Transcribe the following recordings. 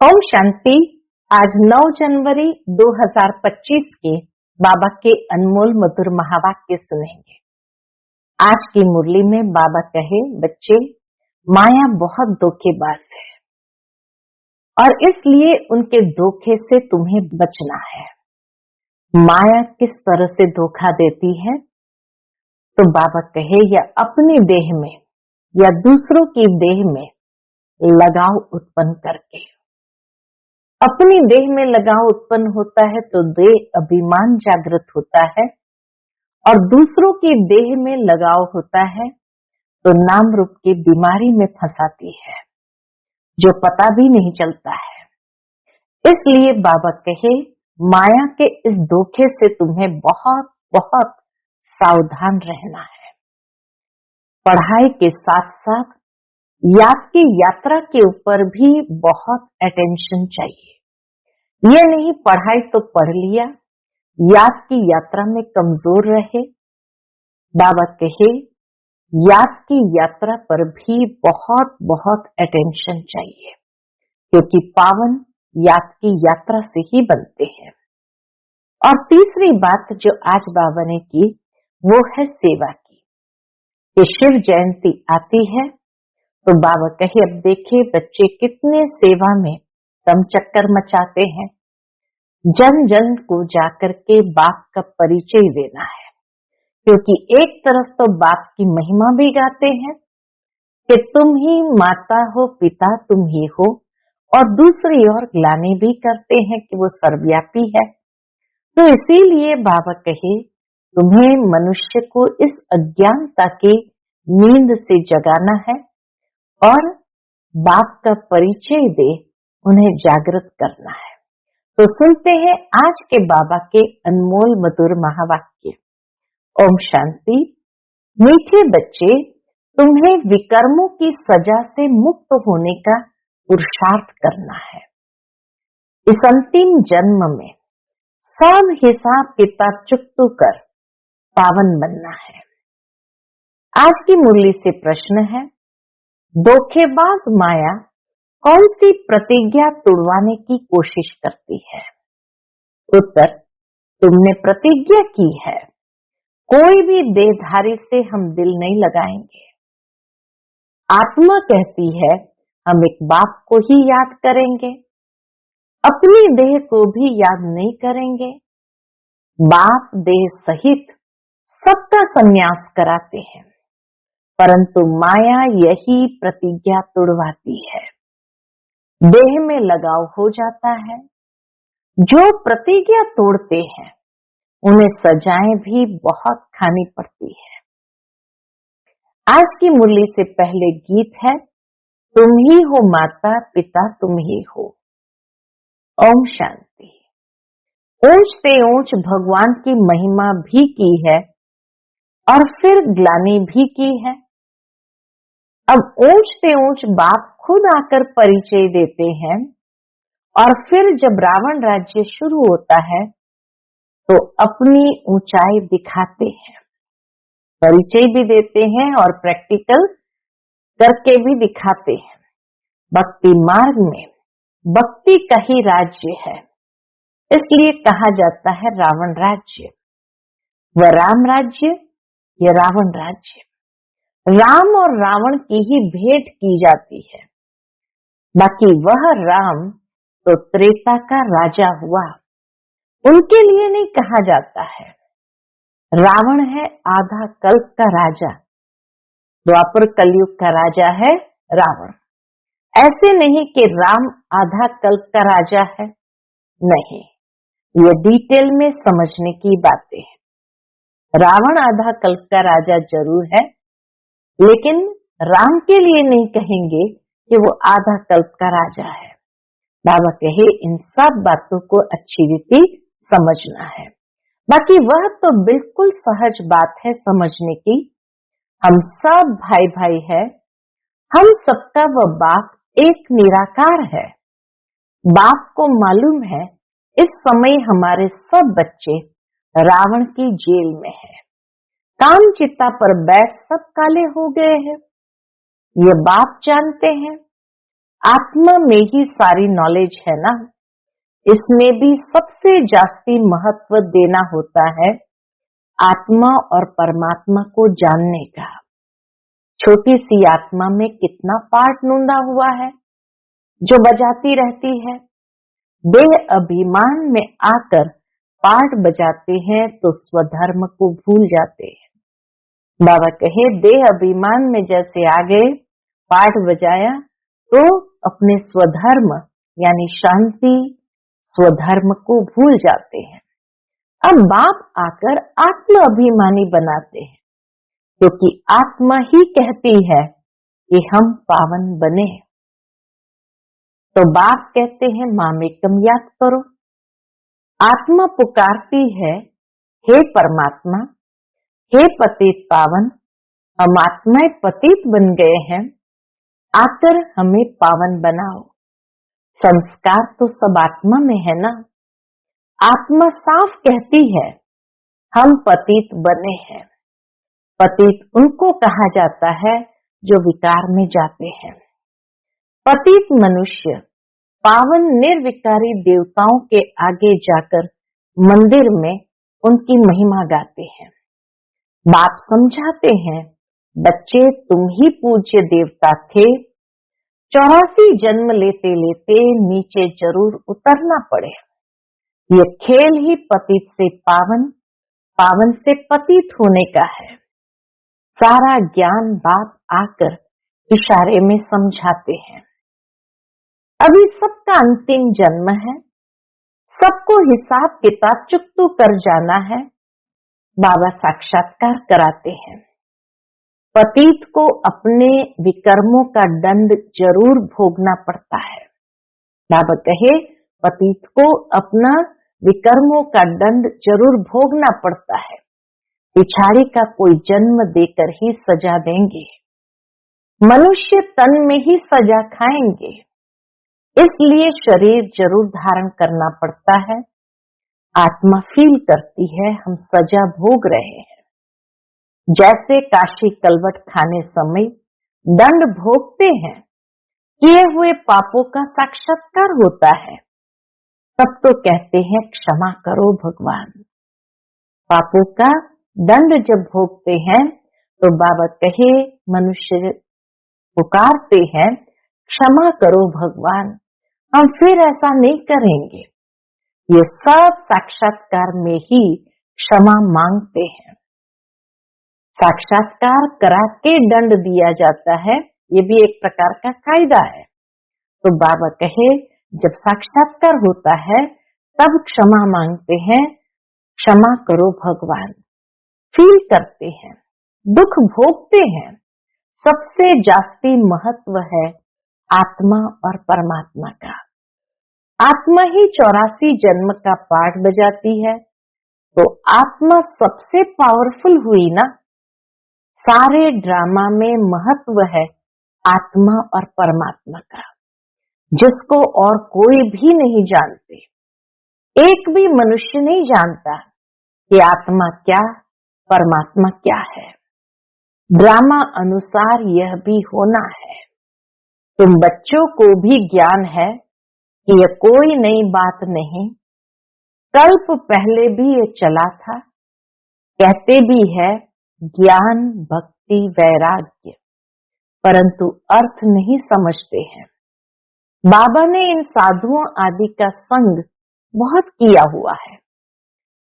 ओम शांति। आज 9 जनवरी 2025 के बाबा के अनमोल मधुर महावाक्य सुनेंगे। आज की मुरली में बाबा कहे, बच्चे, माया बहुत धोखेबाज है और इसलिए उनके धोखे से तुम्हें बचना है। माया किस तरह से धोखा देती है? तो बाबा कहे, या अपनी देह में या दूसरों की देह में लगाव उत्पन्न करके। अपनी देह में लगाव उत्पन्न होता है तो देह अभिमान जागृत होता है, और दूसरों की देह में लगाव होता है तो नाम रूप की बीमारी में फंसाती है, जो पता भी नहीं चलता है। इसलिए बाबा कहे, माया के इस धोखे से तुम्हें बहुत बहुत सावधान रहना है। पढ़ाई के साथ साथ याद की यात्रा के ऊपर भी बहुत अटेंशन चाहिए। ये नहीं पढ़ाई तो पढ़ लिया, याद की यात्रा में कमजोर रहे। बाबा कहे, याद की यात्रा पर भी बहुत बहुत अटेंशन चाहिए, क्योंकि पावन याद की यात्रा से ही बनते हैं। और तीसरी बात जो आज बाबा ने की वो है सेवा की। कि शिव जयंती आती है तो बाबा कहे, अब देखिए बच्चे कितने सेवा में दम चक्कर मचाते हैं। जन जन को जाकर के बाप का परिचय देना है, क्योंकि एक तरफ तो बाप की महिमा भी गाते हैं कि तुम ही माता हो, पिता तुम ही हो, और दूसरी ओर ग्लानि भी करते हैं कि वो सर्वव्यापी है। तो इसीलिए बाबा कहे, तुम्हें मनुष्य को इस अज्ञानता की नींद से जगाना है और बाप का परिचय दे उन्हें जागृत करना है। तो सुनते हैं आज के बाबा के अनमोल मधुर महावाक्य। ओम शांति। मीठे बच्चे, तुम्हें विकर्मों की सजा से मुक्त होने का पुरुषार्थ करना है। इस अंतिम जन्म में सब हिसाब किताब चुकता कर पावन बनना है। आज की मुरली से प्रश्न है, धोखेबाज माया कौन सी प्रतिज्ञा तोड़वाने की कोशिश करती है? उत्तर, तुमने प्रतिज्ञा की है, कोई भी देहधारी से हम दिल नहीं लगाएंगे। आत्मा कहती है, हम एक बाप को ही याद करेंगे, अपनी देह को भी याद नहीं करेंगे। बाप देह सहित सबका संन्यास कराते हैं, परंतु माया यही प्रतिज्ञा तोड़वाती है। देह में लगाव हो जाता है। जो प्रतिज्ञा तोड़ते हैं उन्हें सजाएं भी बहुत खानी पड़ती है। आज की मुरली से पहले गीत है, तुम ही हो माता पिता तुम ही हो। ओम शांति। ऊंच से ऊंच भगवान की महिमा भी की है और फिर ग्लानि भी की है। अब ऊंच से ऊंच बाप खुद आकर परिचय देते हैं, और फिर जब रावण राज्य शुरू होता है तो अपनी ऊंचाई दिखाते हैं, परिचय भी देते हैं और प्रैक्टिकल करके भी दिखाते हैं। भक्ति मार्ग में भक्ति का ही राज्य है, इसलिए कहा जाता है रावण राज्य। वह राम राज्य या रावण राज्य, राम और रावण की ही भेंट की जाती है। बाकी वह राम तो त्रेता का राजा हुआ, उनके लिए नहीं कहा जाता है। रावण है आधा कल्प का राजा, द्वापर कलयुग का राजा है रावण। ऐसे नहीं कि राम आधा कल्प का राजा है, नहीं, ये डिटेल में समझने की बातें हैं। रावण आधा कल्प का राजा जरूर है, लेकिन राम के लिए नहीं कहेंगे कि वो आधा कल्प का राजा है। बाबा कहे, इन सब बातों को अच्छी रीति समझना है। बाकी वह तो बिल्कुल सहज बात है समझने की। हम सब भाई भाई है, हम सबका वह बाप एक निराकार है। बाप को मालूम है इस समय हमारे सब बच्चे रावण की जेल में हैं। काम चित्ता पर बैठ सब काले हो गए हैं, ये बाप जानते हैं। आत्मा में ही सारी नॉलेज है ना, इसमें भी सबसे जास्ती महत्व देना होता है आत्मा और परमात्मा को जानने का। छोटी सी आत्मा में कितना पार्ट नूंदा हुआ है जो बजाती रहती है। देह अभिमान में आकर पार्ट बजाते हैं तो स्वधर्म को भूल जाते हैं। बाबा कहे देह अभिमान में जैसे आ गए, पार्ट बजाया तो अपने स्वधर्म यानी शांति स्वधर्म को भूल जाते हैं। अब बाप आकर आत्म अभिमानी बनाते हैं, क्योंकि आत्मा ही कहती है कि हम पावन बने। तो बाप कहते हैं मामेकम याद करो। आत्मा पुकारती है हे परमात्मा, हे पतित पावन, हम आत्माएं पतित बन गए हैं, आकर हमें पावन बनाओ। संस्कार तो सब आत्मा में है ना। आत्मा साफ कहती है हम पतित बने हैं। पतित उनको कहा जाता है जो विकार में जाते हैं। पतित मनुष्य पावन निर्विकारी देवताओं के आगे जाकर मंदिर में उनकी महिमा गाते हैं। बाप समझाते हैं बच्चे तुम ही पूज्य देवता थे, 84 जन्म लेते लेते नीचे जरूर उतरना पड़े। ये खेल ही पतित से पावन, पावन से पतित होने का है। सारा ज्ञान बाप आकर इशारे में समझाते हैं। अभी सबका अंतिम जन्म है, सबको हिसाब किताब चुकतू कर जाना है। बाबा साक्षात्कार कराते हैं। पतित को अपने विकर्मों का दंड जरूर भोगना पड़ता है। बाबा कहे पतित को अपना विकर्मों का दंड जरूर भोगना पड़ता है। पिछाड़ी का कोई जन्म देकर ही सजा देंगे। मनुष्य तन में ही सजा खाएंगे, इसलिए शरीर जरूर धारण करना पड़ता है। आत्मा फील करती है हम सजा भोग रहे हैं। जैसे काशी कलवट खाने समय दंड भोगते हैं, किए हुए पापों का साक्षात्कार होता है, तब तो कहते हैं क्षमा करो भगवान। पापों का दंड जब भोगते हैं तो बाबा कहे मनुष्य पुकारते हैं क्षमा करो भगवान, हम फिर ऐसा नहीं करेंगे। ये सब साक्षात्कार में ही क्षमा मांगते हैं। साक्षात्कार करा के दंड दिया जाता है, ये भी एक प्रकार का कायदा है। तो बाबा कहे जब साक्षात्कार होता है तब क्षमा मांगते हैं, क्षमा करो भगवान। फील करते हैं, दुख भोगते हैं। सबसे जास्ती महत्व है आत्मा और परमात्मा का। आत्मा ही 84 जन्म का पाठ बजाती है, तो आत्मा सबसे पावरफुल हुई ना। सारे ड्रामा में महत्व है आत्मा और परमात्मा का, जिसको और कोई भी नहीं जानते। एक भी मनुष्य नहीं जानता कि आत्मा क्या, परमात्मा क्या है। ड्रामा अनुसार यह भी होना है। तुम बच्चों को भी ज्ञान है कि यह कोई नई बात नहीं, कल्प पहले भी ये चला था। कहते भी है ज्ञान भक्ति वैराग्य, परंतु अर्थ नहीं समझते हैं। बाबा ने इन साधुओं आदि का संग बहुत किया हुआ है।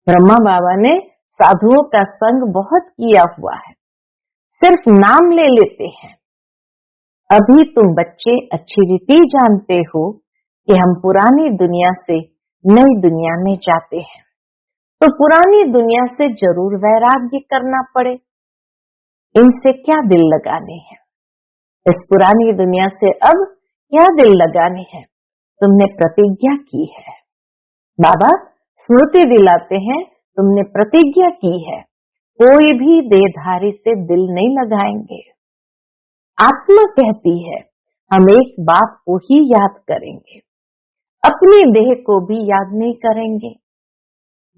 ब्रह्मा बाबा ने साधुओं का संग बहुत किया हुआ है, सिर्फ नाम ले लेते हैं। अभी तुम बच्चे अच्छी रीति जानते हो कि हम पुरानी दुनिया से नई दुनिया में जाते हैं, तो पुरानी दुनिया से जरूर वैराग्य करना पड़े। इनसे क्या दिल लगाने हैं, इस पुरानी दुनिया से अब क्या दिल लगाने हैं। तुमने प्रतिज्ञा की है। बाबा स्मृति दिलाते हैं तुमने प्रतिज्ञा की है, कोई भी देहधारी से दिल नहीं लगाएंगे। आत्मा कहती है हम एक बाप को ही याद करेंगे, अपनी देह को भी याद नहीं करेंगे।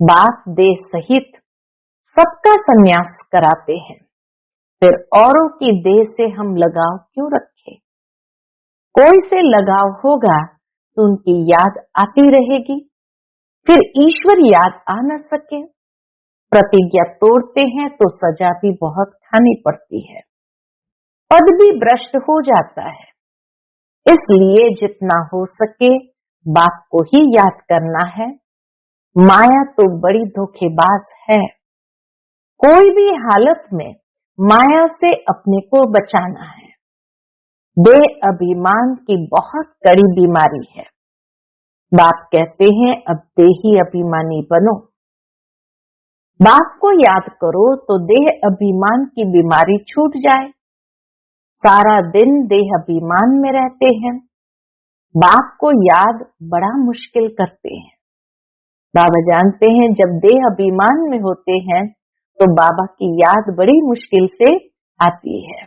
बाप देह सहित सबका संन्यास कराते हैं, फिर औरों की देह से हम लगाव क्यों रखें। कोई से लगाव होगा तो उनकी याद आती रहेगी, फिर ईश्वर याद आ न सके। प्रतिज्ञा तोड़ते हैं तो सजा भी बहुत खानी पड़ती है, पद भी भ्रष्ट हो जाता है। इसलिए जितना हो सके बाप को ही याद करना है। माया तो बड़ी धोखेबाज है। कोई भी हालत में माया से अपने को बचाना है। देह अभिमान की बहुत कड़ी बीमारी है। बाप कहते हैं अब देही अभिमानी बनो। बाप को याद करो तो देह अभिमान की बीमारी छूट जाए। सारा दिन देह अभिमान में रहते हैं, बाप को याद बड़ा मुश्किल करते हैं। बाबा जानते हैं जब देह अभिमान में होते हैं तो बाबा की याद बड़ी मुश्किल से आती है।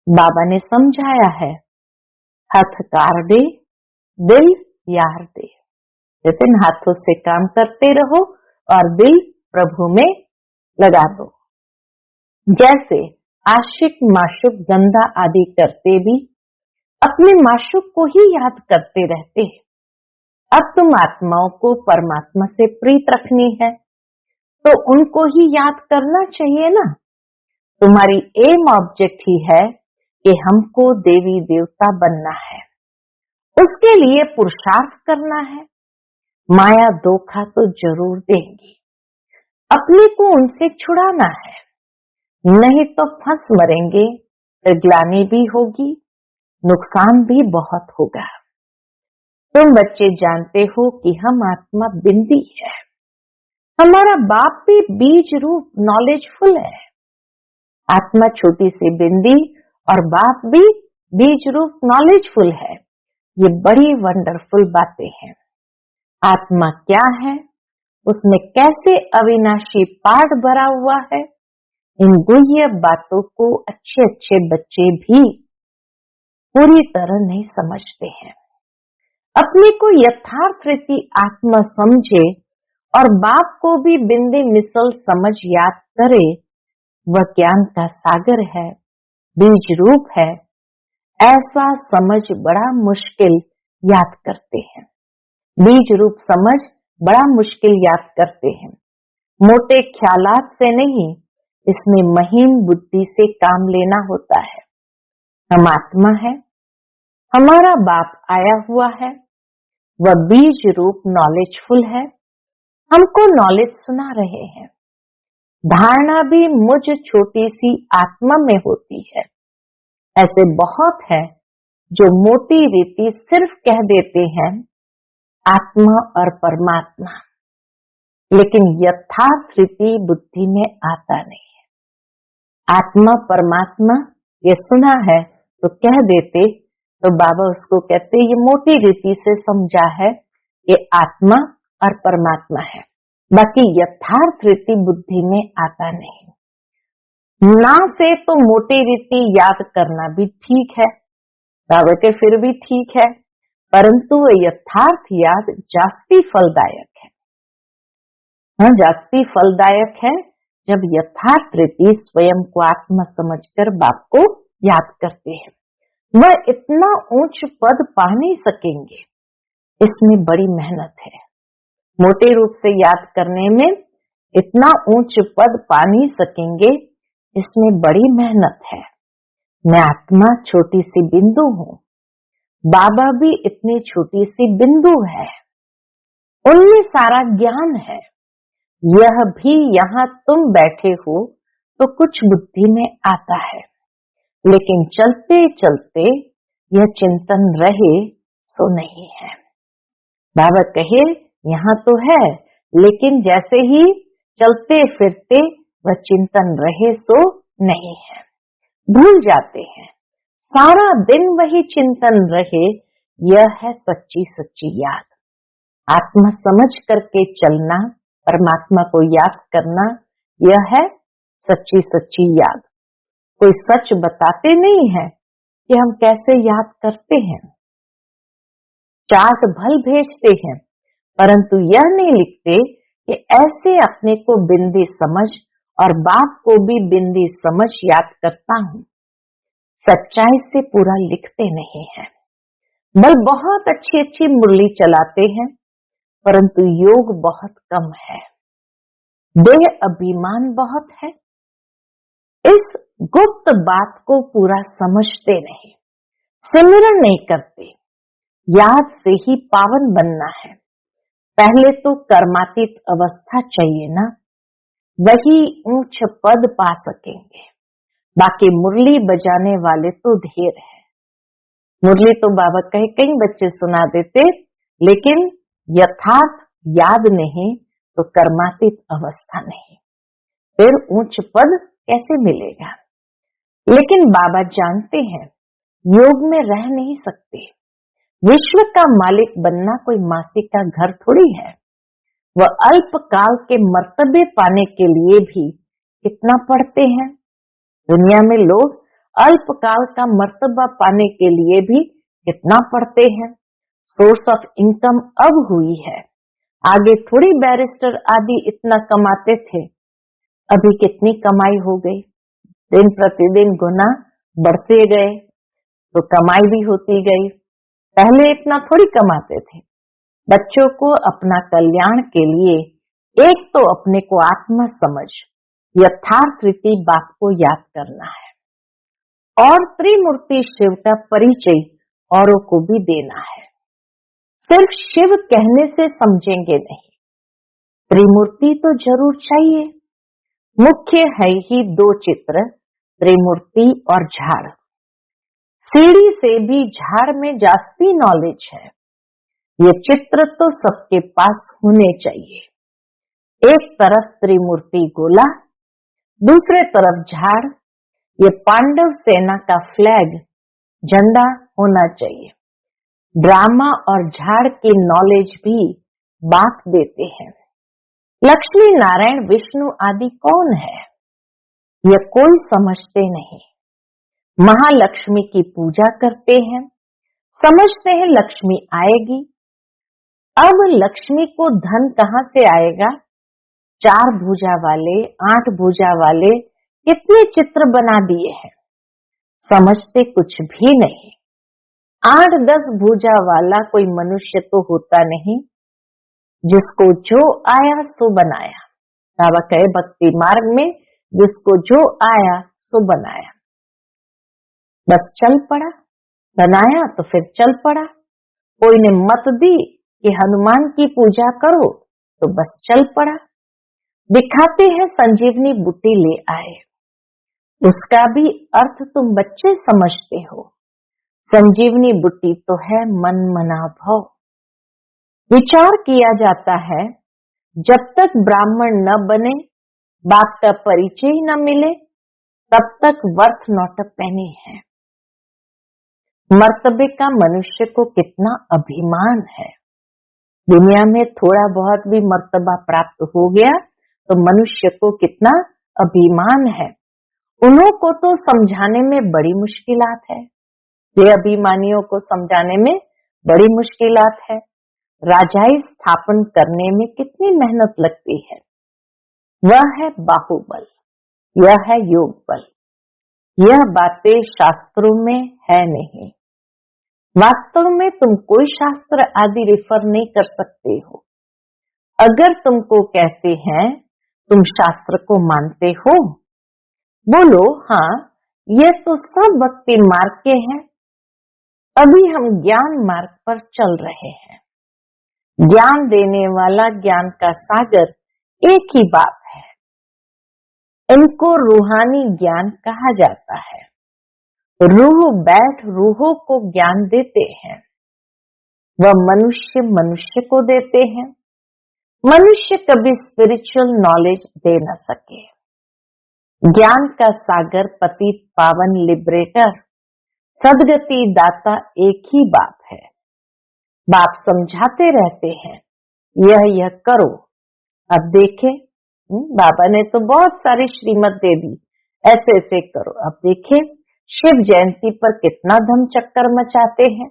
बाबा ने समझाया है, हाथ कार दे दिल यार दे। लेकिन हाथों से काम करते रहो और दिल प्रभु में लगा दो। जैसे आशिक माशुक गंदा आदि करते भी अपने माशुक को ही याद करते रहते हैं। अब तुम आत्माओं को परमात्मा से प्रीत रखनी है तो उनको ही याद करना चाहिए ना। तुम्हारी एम ऑब्जेक्ट ही है कि हमको देवी देवता बनना है, उसके लिए पुरुषार्थ करना है। माया धोखा तो जरूर देंगी, अपने को उनसे छुड़ाना है, नहीं तो फंस मरेंगे, फिर ग्लानि भी होगी, नुकसान भी बहुत होगा। तुम बच्चे जानते हो कि हम आत्मा बिंदी है, हमारा बाप भी बीज रूप नॉलेजफुल है। आत्मा छोटी सी बिंदी और बाप भी बीज रूप नॉलेजफुल है। ये बड़ी वंडरफुल बातें हैं। आत्मा क्या है, उसमें कैसे अविनाशी पाठ भरा हुआ है, इन गुह्य बातों को अच्छे अच्छे बच्चे भी पूरी तरह नहीं समझते हैं। अपने को यथार्थ रीति आत्मा समझे और बाप को भी बिंदी मिसल समझ याद करे, वह ज्ञान का सागर है, बीज रूप है। ऐसा समझ बड़ा मुश्किल याद करते हैं। बीज रूप समझ बड़ा मुश्किल याद करते हैं। मोटे ख्यालात से नहीं, इसमें महीन बुद्धि से काम लेना होता है। हम आत्मा है, हमारा बाप आया हुआ है, वह बीज रूप नॉलेजफुल है, हमको नॉलेज सुना रहे हैं। धारणा भी मुझ छोटी सी आत्मा में होती है। ऐसे बहुत है जो मोटी रीति सिर्फ कह देते हैं आत्मा और परमात्मा, लेकिन यथार्थ रीति बुद्धि में आता नहीं है। आत्मा परमात्मा ये सुना है तो कह देते, तो बाबा उसको कहते ये मोटी रीति से समझा है कि आत्मा और परमात्मा है, बाकी यथार्थ रीति बुद्धि में आता नहीं। ना से तो मोटी रीति याद करना भी ठीक है, बाबा के फिर भी ठीक है, परंतु यथार्थ याद जास्ती फलदायक है। हाँ, जास्ती फलदायक है जब यथार्थ रीति स्वयं को आत्मा समझकर बाप को याद करते हैं। वह इतना ऊंच पद पा नहीं सकेंगे, इसमें बड़ी मेहनत है। मोटे रूप से याद करने में इतना ऊंच पद पा नहीं सकेंगे, इसमें बड़ी मेहनत है। मैं आत्मा छोटी सी बिंदु हूँ, बाबा भी इतनी छोटी सी बिंदु है, उनमें सारा ज्ञान है। यह भी यहाँ तुम बैठे हो तो कुछ बुद्धि में आता है, लेकिन चलते चलते यह चिंतन रहे सो नहीं है। बाबा कहे यहाँ तो है, लेकिन जैसे ही चलते फिरते वह चिंतन रहे सो नहीं है, भूल जाते हैं। सारा दिन वही चिंतन रहे, यह है सच्ची सच्ची याद। आत्मा समझ करके चलना, परमात्मा को याद करना, यह है सच्ची सच्ची याद। कोई सच बताते नहीं है कि हम कैसे याद करते हैं। चार्ट भल भेजते हैं, परंतु यह नहीं लिखते कि ऐसे अपने को बिंदी समझ और बाप को भी बिंदी समझ याद करता हूँ। सच्चाई से पूरा लिखते नहीं है। बल बहुत अच्छी अच्छी मुरली चलाते हैं, परंतु योग बहुत कम है, देह अभिमान बहुत है। इस गुप्त बात को पूरा समझते नहीं, सिमरन नहीं करते। याद से ही पावन बनना है। पहले तो कर्मातीत अवस्था चाहिए ना, वही ऊंच पद पा सकेंगे। बाकी मुरली बजाने वाले तो ढेर है। मुरली तो बाबा कहे कई बच्चे सुना देते, लेकिन यथार्थ याद नहीं तो कर्मातीत अवस्था नहीं, फिर उच्च पद कैसे मिलेगा। लेकिन बाबा जानते हैं योग में रह नहीं सकते। विश्व का मालिक बनना कोई मासी का घर थोड़ी है। वह अल्प काल के मर्तबे पाने के लिए भी कितना पढ़ते हैं। दुनिया में लोग अल्प काल का मर्तबा पाने के लिए भी कितना पढ़ते हैं। सोर्स ऑफ इनकम अब हुई है, आगे थोड़ी बैरिस्टर आदि इतना कमाते थे। अभी कितनी कमाई हो गई, दिन प्रतिदिन गुना बढ़ते गए तो कमाई भी होती गई। पहले इतना थोड़ी कमाते थे। बच्चों को अपना कल्याण के लिए एक तो अपने को आत्मा समझ यथार्थ रीति बात को याद करना है और त्रिमूर्ति शिव का परिचय औरों को भी देना है। सिर्फ शिव कहने से समझेंगे नहीं, त्रिमूर्ति तो जरूर चाहिए। मुख्य है ही दो चित्र, त्रिमूर्ति और झाड़। सीढ़ी से भी झाड़ में जास्ती नॉलेज है। ये चित्र तो सबके पास होने चाहिए। एक तरफ त्रिमूर्ति गोला, दूसरे तरफ झाड़। ये पांडव सेना का फ्लैग झंडा होना चाहिए। ड्रामा और झाड़ की नॉलेज भी बात देते हैं। लक्ष्मी नारायण विष्णु आदि कौन है, यह कोई समझते नहीं। महालक्ष्मी की पूजा करते हैं, समझते हैं लक्ष्मी आएगी। अब लक्ष्मी को धन कहां से आएगा। 4 भुजा वाले, 8 भुजा वाले कितने चित्र बना दिए हैं, समझते कुछ भी नहीं। 8-10 भुजा वाला कोई मनुष्य तो होता नहीं, जिसको जो आया सो बनाया। बाबा कहे भक्ति मार्ग में जिसको जो आया सो बनाया, बस चल पड़ा। बनाया तो फिर चल पड़ा। कोई ने मत दी कि हनुमान की पूजा करो तो बस चल पड़ा। दिखाते हैं संजीवनी बूटी ले आए, उसका भी अर्थ तुम बच्चे समझते हो। संजीवनी बूटी तो है मन मना भव। विचार किया जाता है जब तक ब्राह्मण न बने, बाप का परिचय न मिले, तब तक वर्थ नॉट अ पेनी है। मर्तबे का मनुष्य को कितना अभिमान है। दुनिया में थोड़ा बहुत भी मर्तबा प्राप्त हो गया तो मनुष्य को कितना अभिमान है। उन्हों को तो समझाने में बड़ी मुश्किलात है। ये अभिमानियों को समझाने में बड़ी मुश्किलात है। राजाई स्थापन करने में कितनी मेहनत लगती है। वह है बाहुबल, यह है योग बल। यह बातें शास्त्रों में है नहीं। वास्तव में तुम कोई शास्त्र आदि रेफर नहीं कर सकते हो। अगर तुमको कहते हैं तुम शास्त्र को मानते हो, बोलो हाँ, ये तो सब भक्ति मार्ग के हैं। अभी हम ज्ञान मार्ग पर चल रहे हैं। ज्ञान देने वाला ज्ञान का सागर एक ही बात है। इनको रूहानी ज्ञान कहा जाता है। रूह बैठ रूहों को ज्ञान देते हैं। वह मनुष्य मनुष्य को देते हैं। मनुष्य कभी स्पिरिचुअल नॉलेज दे न सके। ज्ञान का सागर पतित पावन लिबरेटर सदगति दाता एक ही बाप है। बाप समझाते रहते हैं यह करो। अब देखे बाबा ने तो बहुत सारी श्रीमत दे दी, ऐसे ऐसे करो। अब देखे शिव जयंती पर कितना धम चक्कर मचाते हैं।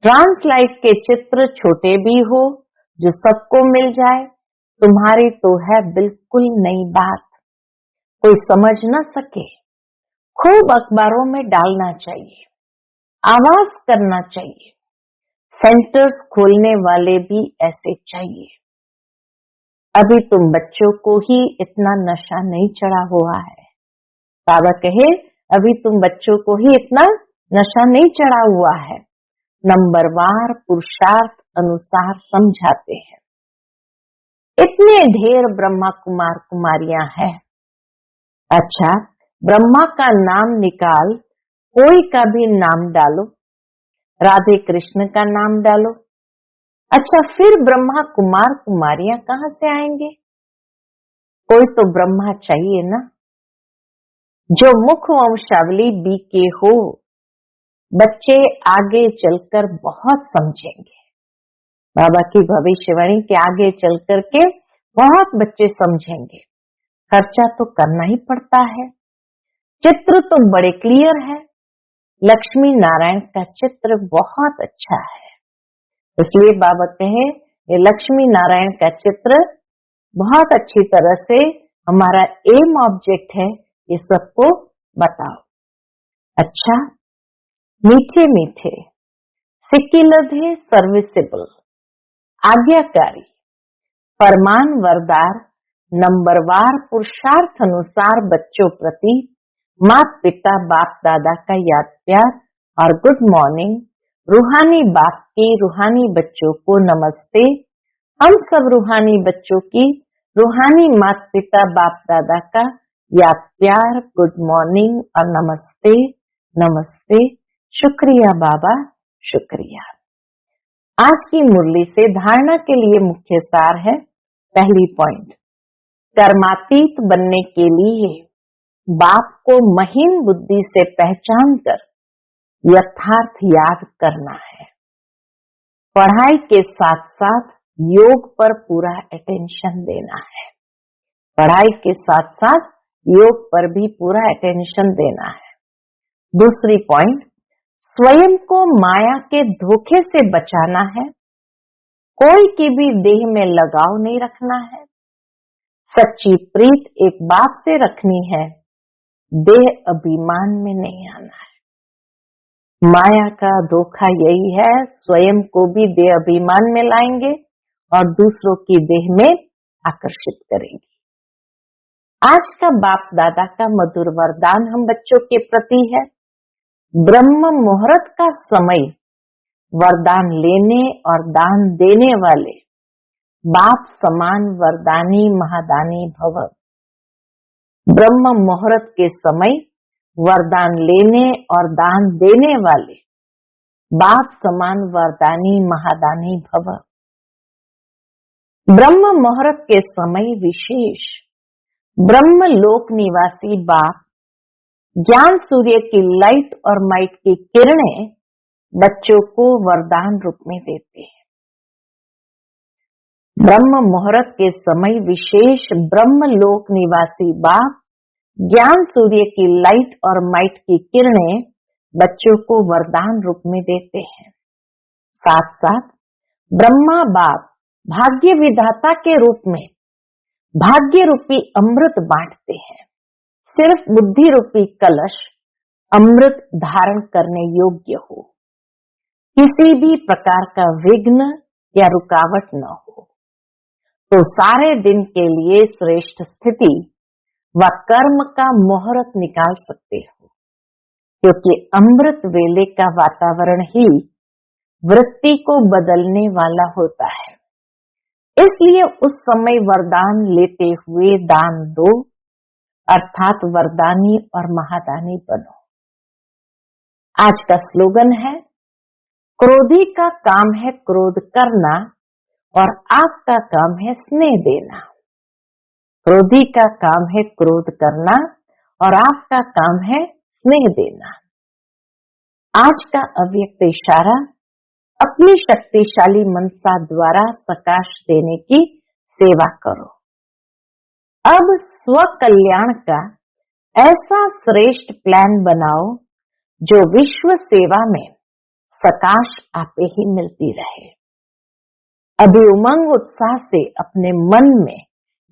ट्रांसलाइट के चित्र छोटे भी हो जो सबको मिल जाए, तुम्हारी तो है बिल्कुल नई बात, कोई समझ न सके। खूब अखबारों में डालना चाहिए। आवाज करना चाहिए। सेंटर्स खोलने वाले भी ऐसे चाहिए। अभी तुम बच्चों को ही इतना नशा नहीं चढ़ा हुआ है। बाबा कहे अभी तुम बच्चों को ही इतना नशा नहीं चढ़ा हुआ है। नंबरवार पुरुषार्थ अनुसार समझाते हैं। इतने ढेर ब्रह्मा कुमार कुमारियां हैं। अच्छा, ब्रह्मा का नाम निकाल कोई का भी नाम डालो, राधे कृष्ण का नाम डालो। अच्छा, फिर ब्रह्मा कुमार कुमारियां कहां से आएंगे? कोई तो ब्रह्मा चाहिए ना, जो मुख वंशावली बीके हो। बच्चे आगे चलकर बहुत समझेंगे। बाबा की भविष्यवाणी के आगे चल करके बहुत बच्चे समझेंगे। खर्चा तो करना ही पड़ता है। चित्र तो बड़े क्लियर है। लक्ष्मी नारायण का चित्र बहुत अच्छा है, इसलिए बाबा कहे ये लक्ष्मी नारायण का चित्र बहुत अच्छी तरह से हमारा एम ऑब्जेक्ट है, ये सबको बताओ। अच्छा, मीठे मीठे, सिक्किलधे सर्विसेबल, आज्ञाकारी, फरमान वरदार, नंबरवार पुरुषार्थ अनुसार बच्चों प्रति माता पिता बाप दादा का याद प्यार और गुड मॉर्निंग। रूहानी बाप की रूहानी बच्चों को नमस्ते। हम सब रूहानी बच्चों की रूहानी माता पिता बाप दादा का याद प्यार, गुड मॉर्निंग और नमस्ते नमस्ते। शुक्रिया बाबा, शुक्रिया। आज की मुरली से धारणा के लिए मुख्य सार है। पहली पॉइंट, कर्मातीत बनने के लिए बाप को महीन बुद्धि से पहचान कर यथार्थ याद करना है। पढ़ाई के साथ साथ योग पर पूरा अटेंशन देना है। पढ़ाई के साथ साथ योग पर भी पूरा अटेंशन देना है। दूसरी पॉइंट, स्वयं को माया के धोखे से बचाना है। कोई की भी देह में लगाव नहीं रखना है। सच्ची प्रीत एक बाप से रखनी है, देह अभिमान में नहीं आना है। माया का धोखा यही है, स्वयं को भी देह अभिमान में लाएंगे और दूसरों की देह में आकर्षित करेंगे। आज का बाप दादा का मधुर वरदान हम बच्चों के प्रति है। ब्रह्म मुहूर्त का समय वरदान लेने और दान देने वाले बाप समान वरदानी महादानी भव। ब्रह्म मुहूर्त के समय वरदान लेने और दान देने वाले बाप समान वरदानी महादानी भव। ब्रह्म मुहूर्त के समय विशेष ब्रह्म लोक निवासी बाप ज्ञान सूर्य की लाइट और माइट की किरणें बच्चों को वरदान रूप में देते हैं। ब्रह्म मुहूर्त के समय विशेष ब्रह्म लोक निवासी बाप ज्ञान सूर्य की लाइट और माइट की किरणें बच्चों को वरदान रूप में देते हैं। साथ साथ ब्रह्मा बाप भाग्य विधाता के रूप में भाग्य रूपी अमृत बांटते हैं। सिर्फ बुद्धि रूपी कलश अमृत धारण करने योग्य हो, किसी भी प्रकार का विघ्न या रुकावट न हो, तो सारे दिन के लिए श्रेष्ठ स्थिति व कर्म का मुहूर्त निकाल सकते हो, क्योंकि अमृत वेले का वातावरण ही वृत्ति को बदलने वाला होता है। इसलिए उस समय वरदान लेते हुए दान दो, अर्थात वरदानी और महादानी बनो। आज का स्लोगन है, क्रोधी का काम है क्रोध करना और आपका काम है स्नेह देना। क्रोधी का काम है क्रोध करना और आपका काम है स्नेह देना। आज का अव्यक्त इशारा, अपनी शक्तिशाली मनसा द्वारा प्रकाश देने की सेवा करो। अब स्व कल्याण का ऐसा श्रेष्ठ प्लान बनाओ जो विश्व सेवा में प्रकाश आपे ही मिलती रहे। अभी उमंग उत्साह से अपने मन में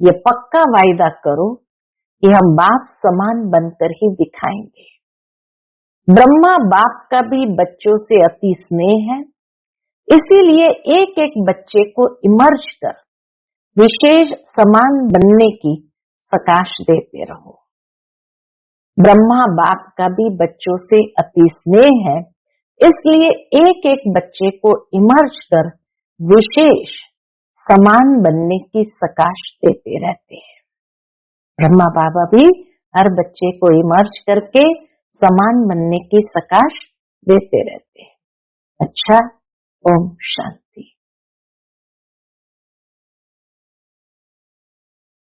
ये पक्का वायदा करो कि हम बाप समान बनकर ही दिखाएंगे। ब्रह्मा बाप का भी बच्चों से अति स्नेह है, इसीलिए एक एक बच्चे को इमर्ज कर विशेष समान बनने की सकाश देते रहो। ब्रह्मा बाप का भी बच्चों से अति स्नेह है, इसलिए एक एक बच्चे को इमर्ज कर विशेष समान बनने की सकाश देते रहते हैं। ब्रह्मा बाबा भी हर बच्चे को इमर्ज करके समान बनने की सकाश देते रहते हैं। अच्छा, ओम शांति।